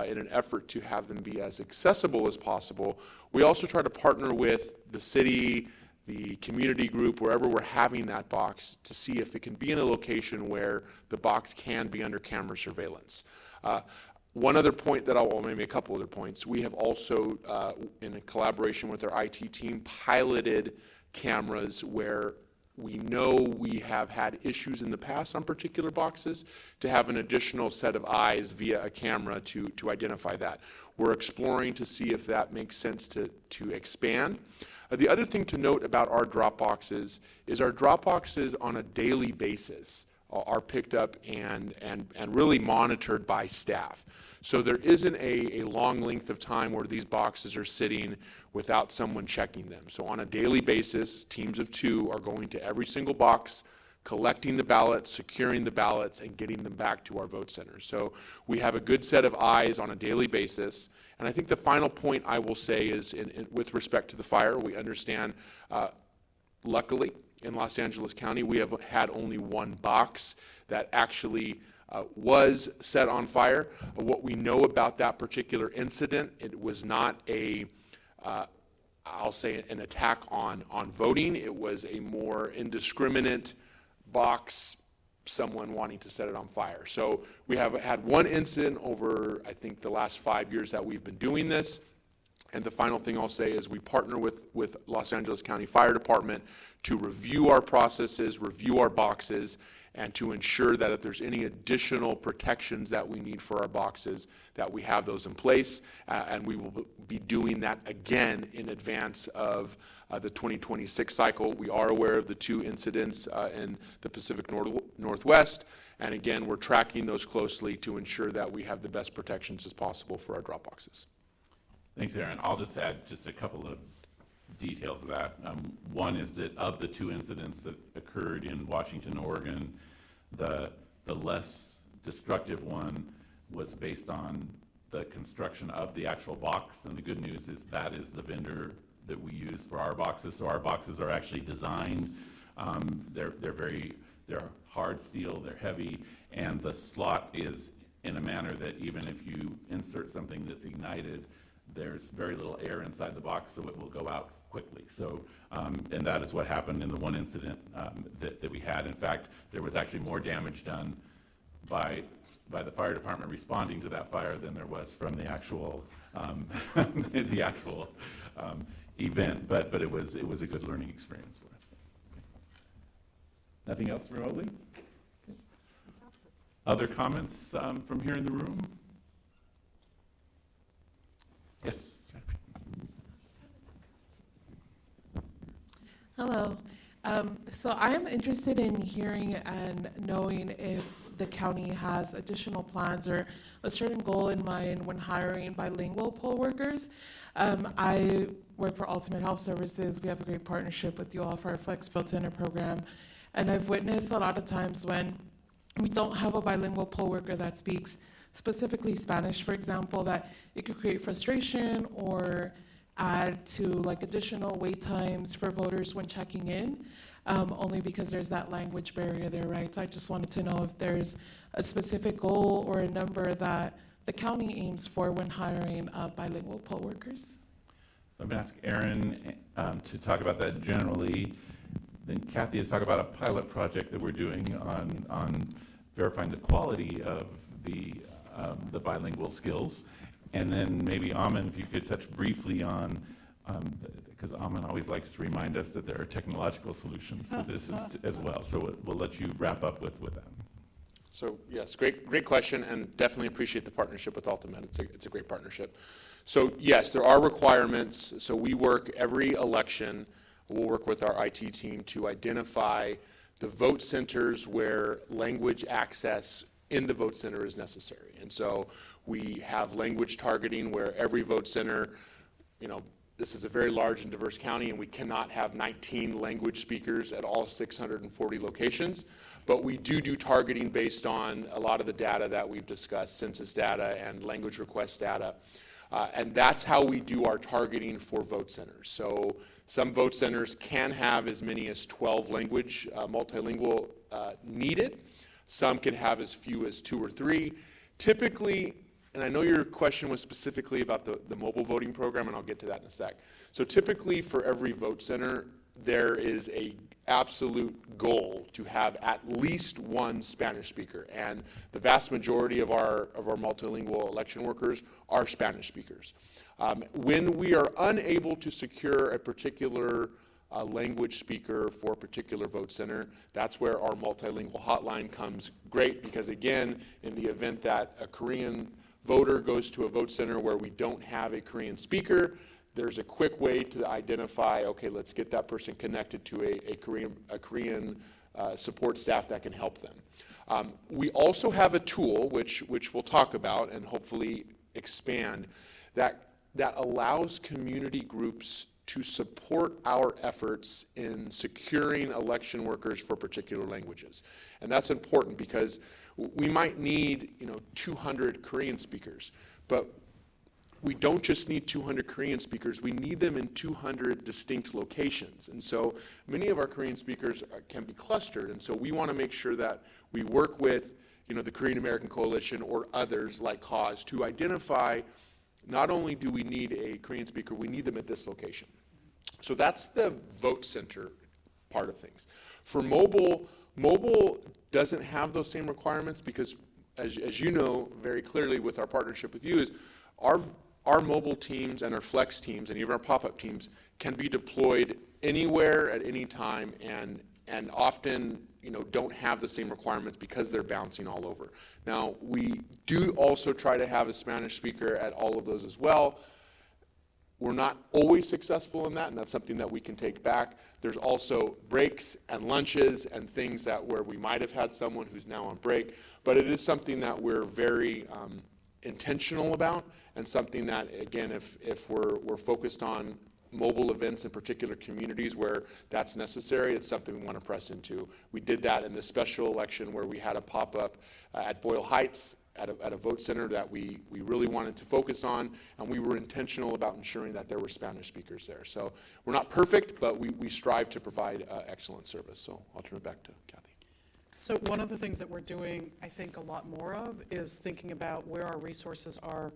in an effort to have them be as accessible as possible, we also try to partner with the city, the community group, wherever we're having that box, to see if it can be in a location where the box can be under camera surveillance. One other point that well, maybe a couple other points. We have also, in a collaboration with our IT team, piloted cameras where we know we have had issues in the past on particular boxes, to have an additional set of eyes via a camera to identify that. We're exploring to see if that makes sense to expand. The other thing to note about our drop boxes is our drop boxes on a daily basis are picked up and really monitored by staff. So there isn't a long length of time where these boxes are sitting without someone checking them. So on a daily basis, teams of 2 are going to every single box, collecting the ballots, securing the ballots, and getting them back to our vote centers. So we have a good set of eyes on a daily basis. And I think the final point I will say is, with respect to the fire, we understand, luckily, in Los Angeles County, we have had only one box that actually was set on fire. What we know about that particular incident, it was not I'll say an attack on voting. It was a more indiscriminate box, someone wanting to set it on fire. So we have had one incident over, I think, the last 5 years that we've been doing this. And the final thing I'll say is we partner with Los Angeles County Fire Department to review our processes, review our boxes, and to ensure that if there's any additional protections that we need for our boxes, that we have those in place. And we will be doing that again in advance of the 2026 cycle. We are aware of the 2 incidents in the Pacific Northwest. And again, we're tracking those closely to ensure that we have the best protections as possible for our drop boxes. Thanks, Aaron. I'll just add just a couple of details of that. One is that of the 2 incidents that occurred in Washington, Oregon, the less destructive one was based on the construction of the actual box, and the good news is that is the vendor that we use for our boxes. So our boxes are actually designed. They're hard steel, they're heavy, and the slot is in a manner that even if you insert something that's ignited, there's very little air inside the box, so it will go out quickly. So, and that is what happened in the one incident that we had. In fact, there was actually more damage done by the fire department responding to that fire than there was from the actual the actual event. But it was a good learning experience for us. Nothing else remotely? Other comments from here in the room? Yes. Hello. So I am interested in hearing and knowing if the county has additional plans or a certain goal in mind when hiring bilingual poll workers. I work for Ultimate Health Services. We have a great partnership with you all for our Flex Field Center program. And I've witnessed a lot of times when we don't have a bilingual poll worker that speaks specifically Spanish, for example, that it could create frustration or add to like additional wait times for voters when checking in, only because there's that language barrier there, right? So I just wanted to know if there's a specific goal or a number that the county aims for when hiring bilingual poll workers. So I'm going to ask Aaron to talk about that generally, then Kathy to talk about a pilot project that we're doing on verifying the quality of the bilingual skills, And then maybe Amin, if you could touch briefly on, because Amin always likes to remind us that there are technological solutions to this as well. So we'll let you wrap up with that. So yes, great question, and definitely appreciate the partnership with Ultimate. It's a great partnership. So yes, there are requirements. So we work every election. We'll work with our IT team to identify the vote centers where language access in the vote center is necessary. And so we have language targeting where every vote center, this is a very large and diverse county, and we cannot have 19 language speakers at all 640 locations. But we do targeting based on a lot of the data that we've discussed, census data and language request data. And that's how we do our targeting for vote centers. So some vote centers can have as many as 12 language, multilingual needed. Some can have as few as 2 or 3. Typically, and I know your question was specifically about the mobile voting program, and I'll get to that in a sec. So typically for every vote center, there is a absolute goal to have at least one Spanish speaker, and the vast majority of our multilingual election workers are Spanish speakers. When we are unable to secure a particular language speaker for a particular vote center, that's where our multilingual hotline comes great, because again, in the event that a Korean voter goes to a vote center where we don't have a Korean speaker, there's a quick way to identify, okay, let's get that person connected to a Korean support staff that can help them. We also have a tool, which we'll talk about and hopefully expand, that allows community groups to support our efforts in securing election workers for particular languages. And that's important because we might need 200 Korean speakers, but we don't just need 200 Korean speakers, we need them in 200 distinct locations. And so many of our Korean speakers can be clustered, and so we want to make sure that we work with the Korean American Coalition or others like CAUSE to identify not only do we need a Korean speaker, we need them at this location. So that's the vote center part of things. For mobile doesn't have those same requirements because, as you know very clearly with our partnership with you, is our mobile teams and our flex teams and even our pop-up teams can be deployed anywhere at any time and often don't have the same requirements because they're bouncing all over. Now, we do also try to have a Spanish speaker at all of those as well. We're not always successful in that, and that's something that we can take back. There's also breaks and lunches and things where we might have had someone who's now on break, but it is something that we're very intentional about, and something that, again, if we're focused on mobile events in particular communities where that's necessary, it's something we want to press into. We did that in the special election where we had a pop-up at Boyle Heights at a vote center that we really wanted to focus on, and we were intentional about ensuring that there were Spanish speakers there. So we're not perfect, but we strive to provide excellent service. So I'll turn it back to Kathy. So one of the things that we're doing, I think, a lot more of is thinking about where our resources are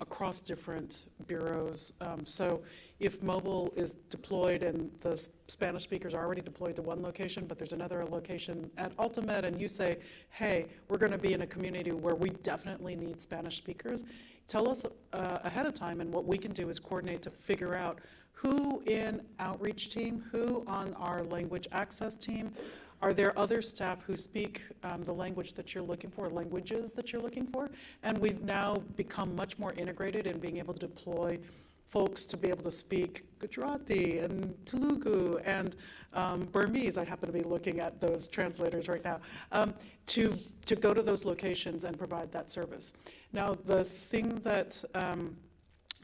across different bureaus. So if mobile is deployed and the Spanish speakers are already deployed to one location, but there's another location at Ultimate, and you say, hey, we're going to be in a community where we definitely need Spanish speakers, tell us ahead of time, and what we can do is coordinate to figure out who in outreach team, who on our language access team. Are there other staff who speak the language that you're looking for, languages that you're looking for? And we've now become much more integrated in being able to deploy folks to be able to speak Gujarati and Telugu and Burmese. I happen to be looking at those translators right now, to go to those locations and provide that service. Now, the thing that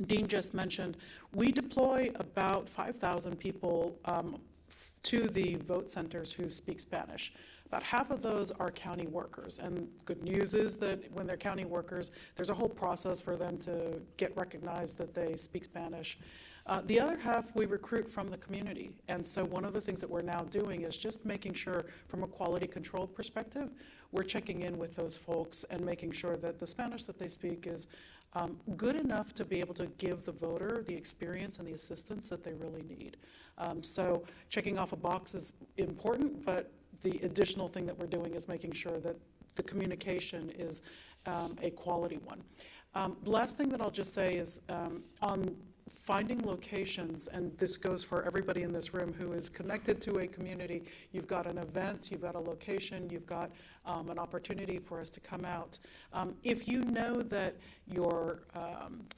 Dean just mentioned, we deploy about 5,000 people to the vote centers who speak Spanish. About half of those are county workers, and good news is that when they're county workers, there's a whole process for them to get recognized that they speak Spanish. The other half we recruit from the community, and so one of the things that we're now doing is just making sure from a quality control perspective, we're checking in with those folks and making sure that the Spanish that they speak is good enough to be able to give the voter the experience and the assistance that they really need. So checking off a box is important, but the additional thing that we're doing is making sure that the communication is a quality one. Last thing that I'll just say is on finding locations, and this goes for everybody in this room who is connected to a community. You've got an event, you've got a location, you've got an opportunity for us to come out. If you know that your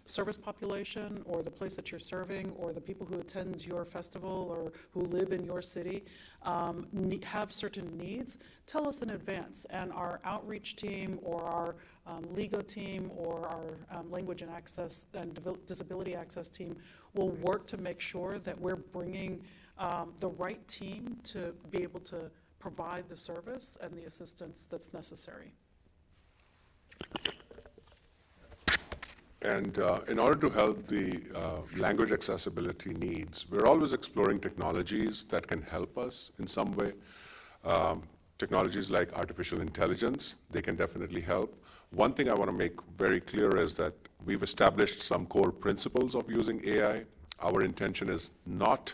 service population or the place that you're serving or the people who attend your festival or who live in your city have certain needs, tell us in advance, and our outreach team or our LIGO team or our language and access and disability access team will work to make sure that we're bringing the right team to be able to provide the service and the assistance that's necessary. And in order to help the language accessibility needs, we're always exploring technologies that can help us in some way. Technologies like artificial intelligence, they can definitely help. One thing I want to make very clear is that we've established some core principles of using AI. Our intention is not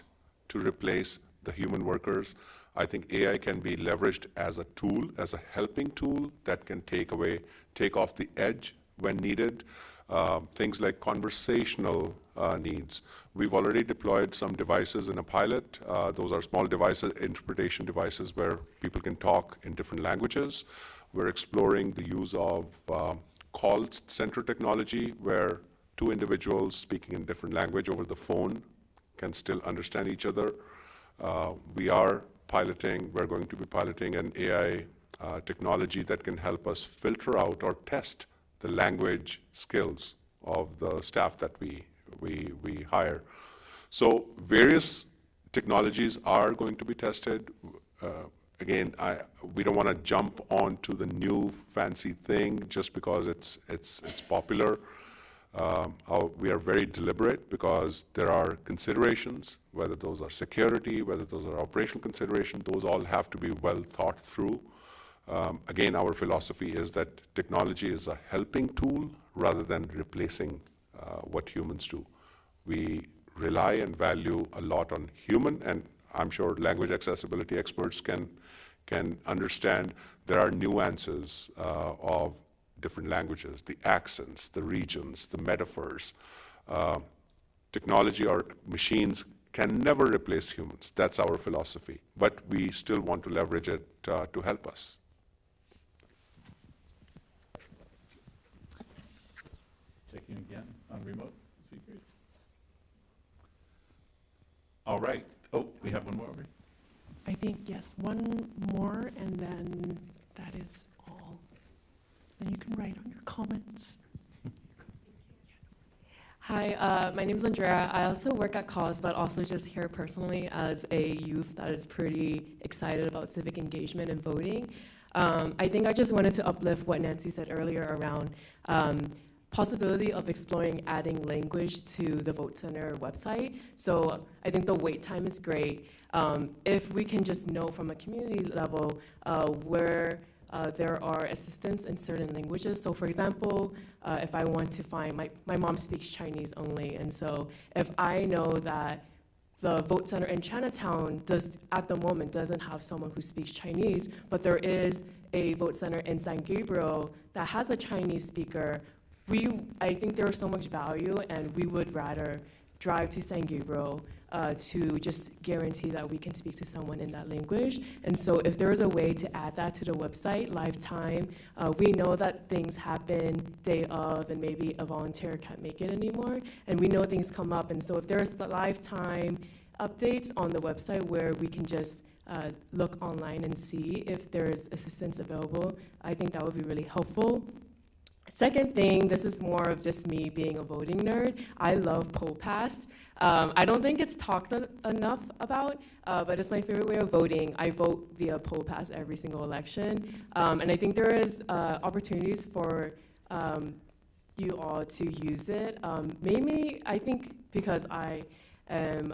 to replace the human workers. I think AI can be leveraged as a tool, as a helping tool that can take off the edge when needed. Things like conversational needs. We've already deployed some devices in a pilot. Those are small devices, interpretation devices, where people can talk in different languages. We're exploring the use of call center technology, where two individuals speaking in different language over the phone can still understand each other. We're going to be piloting an AI technology that can help us filter out or test the language skills of the staff that we hire. So various technologies are going to be tested. Again, we don't want to jump onto the new fancy thing just because it's popular. We are very deliberate because there are considerations, whether those are security, whether those are operational considerations, those all have to be well thought through. Again, our philosophy is that technology is a helping tool rather than replacing what humans do. We rely and value a lot on human, and I'm sure language accessibility experts can understand there are nuances of different languages, the accents, the regions, the metaphors. Technology or machines can never replace humans. That's our philosophy, but we still want to leverage it to help us. Checking again on remote speakers. All right. Oh, we have one more over here. I think, yes, one more, and then that is all. Then you can write on your comments. Hi, my name is Andrea. I also work at CAUSE, but also just here personally as a youth that is pretty excited about civic engagement and voting. I think I just wanted to uplift what Nancy said earlier around possibility of exploring adding language to the Vote Center website. So I think the wait time is great. If we can just know from a community level where there are assistance in certain languages. So for example, if I want to find, my mom speaks Chinese only, and so if I know that the Vote Center in Chinatown at the moment doesn't have someone who speaks Chinese, but there is a Vote Center in San Gabriel that has a Chinese speaker, I think there's so much value, and we would rather drive to San Gabriel to just guarantee that we can speak to someone in that language. And so if there is a way to add that to the website, live time, we know that things happen day of, and maybe a volunteer can't make it anymore, and we know things come up. And so if there's the live time updates on the website where we can just look online and see if there's assistance available, I think that would be really helpful. Second thing, this is more of just me being a voting nerd. I love PollPass. I don't think it's talked enough about, but it's my favorite way of voting. I vote via PollPass every single election, and I think there is opportunities for you all to use it. Mainly, I think because I am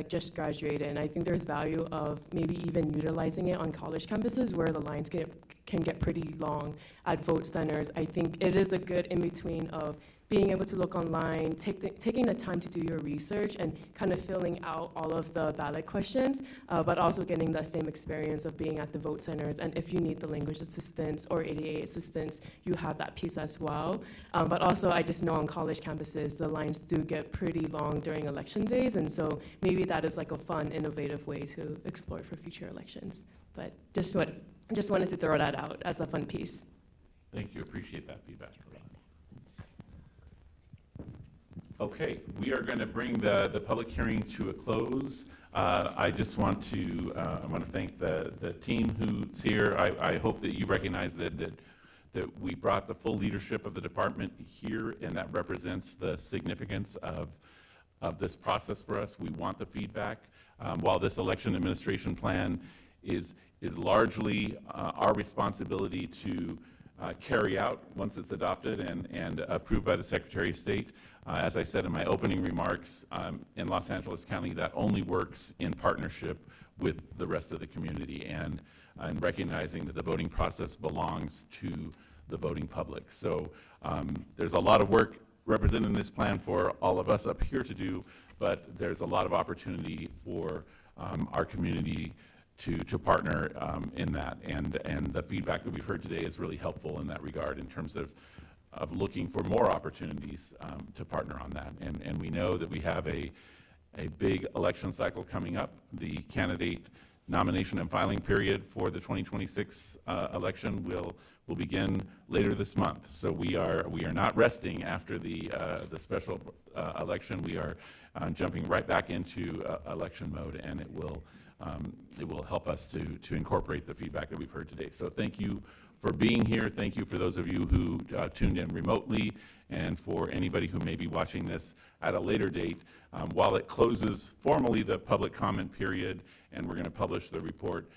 just graduated, and I think there's value of maybe even utilizing it on college campuses where the lines can get pretty long at vote centers. I think it is a good in-between of being able to look online, taking the time to do your research and kind of filling out all of the ballot questions, but also getting that same experience of being at the vote centers. And if you need the language assistance or ADA assistance, you have that piece as well. But also, I just know on college campuses, the lines do get pretty long during election days, and so maybe that is like a fun, innovative way to explore for future elections. But just wanted to throw that out as a fun piece. Thank you, appreciate that feedback. Okay, we are going to bring the public hearing to a close. I just want to thank the team who's here. I hope that you recognize that we brought the full leadership of the department here, and that represents the significance of this process for us. We want the feedback. While this election administration plan is largely our responsibility to carry out once it's adopted and approved by the Secretary of State. As I said in my opening remarks, in Los Angeles County, that only works in partnership with the rest of the community and recognizing that the voting process belongs to the voting public. So there's a lot of work represented in this plan for all of us up here to do, but there's a lot of opportunity for our community to partner in that, and the feedback that we've heard today is really helpful in that regard in terms of looking for more opportunities to partner on that. And we know that we have a big election cycle coming up. The candidate nomination and filing period for the 2026 election will begin later this month. So we are not resting after the special election. We are jumping right back into election mode, and it will help us to incorporate the feedback that we've heard today. So thank you for being here. Thank you for those of you who tuned in remotely, and for anybody who may be watching this at a later date. While it closes formally the public comment period, and we're going to publish the report,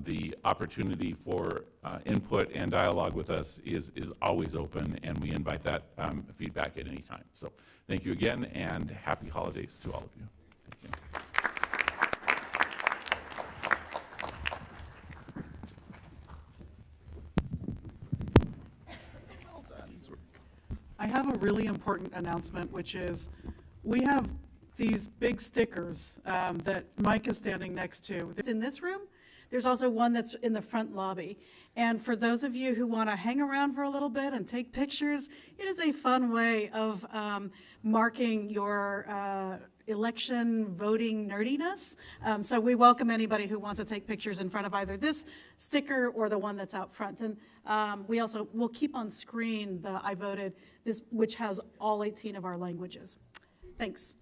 the opportunity for input and dialogue with us is always open, and we invite that feedback at any time. So thank you again, and happy holidays to all of you. Thank you. I have a really important announcement, which is we have these big stickers that Mike is standing next to. It's in this room. There's also one that's in the front lobby. And for those of you who want to hang around for a little bit and take pictures, it is a fun way of marking your election voting nerdiness. So we welcome anybody who wants to take pictures in front of either this sticker or the one that's out front. And we'll keep on screen the I voted, which has all 18 of our languages. Thanks.